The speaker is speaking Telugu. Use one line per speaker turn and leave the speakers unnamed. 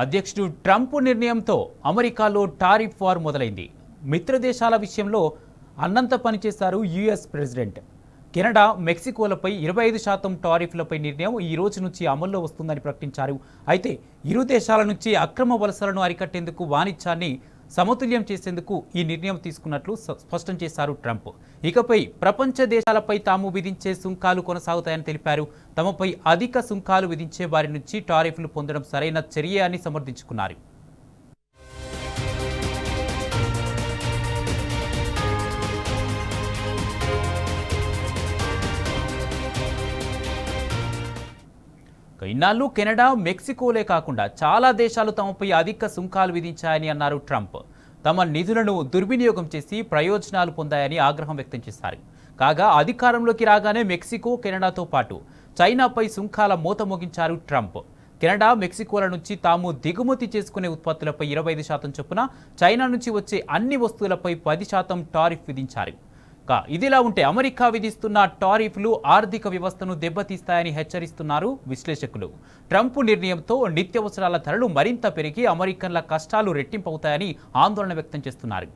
అధ్యక్షుడు ట్రంప్ నిర్ణయంతో అమెరికాలో టారిఫ్ వార్ మొదలైంది. మిత్ర దేశాల విషయంలో అన్నంత పనిచేశారు యుఎస్ ప్రెసిడెంట్. కెనడా, మెక్సికోలపై 25% టారిఫ్లపై నిర్ణయం ఈ రోజు నుంచి అమల్లో వస్తుందని ప్రకటించారు. అయితే ఇరు దేశాల నుంచి అక్రమ వలసలను అరికట్టేందుకు వాణిజ్యాన్ని సమతుల్యం చేసేందుకు ఈ నిర్ణయం తీసుకున్నట్లు స్పష్టం చేశారు ట్రంప్. ఇకపై ప్రపంచ దేశాలపై తాము విధించే సుంకాలు కొనసాగుతాయని తెలిపారు. తమపై అధిక సుంకాలు విధించే వారి నుంచి టారిఫ్లు పొందడం సరైన చర్య అని సమర్థించుకున్నారు. ఇన్నాళ్ళు కెనడా, మెక్సికోలే కాకుండా చాలా దేశాలు తమపై అధిక సుంకాలు విధించాయని అన్నారు ట్రంప్. తమ నిధులను దుర్వినియోగం చేసి ప్రయోజనాలు పొందాయని ఆగ్రహం వ్యక్తం చేశారు. కాగా అధికారంలోకి రాగానే మెక్సికో, కెనడాతో పాటు చైనాపై సుంకాల మోత మోగించారు ట్రంప్. కెనడా, మెక్సికోల నుంచి తాము దిగుమతి చేసుకునే ఉత్పత్తులపై 25% చొప్పున, చైనా నుంచి వచ్చే అన్ని వస్తువులపై 10% టారిఫ్ విధించారు. ఇదిలా ఉంటే అమెరికా విధిస్తున్న టారిఫ్లు ఆర్థిక వ్యవస్థను దెబ్బతీస్తాయని హెచ్చరిస్తున్నారు విశ్లేషకులు. ట్రంప్ నిర్ణయంతో నిత్యావసరాల ధరలు మరింత పెరిగి అమెరికన్ల కష్టాలు రెట్టింపవుతాయని ఆందోళన వ్యక్తం చేస్తున్నారు.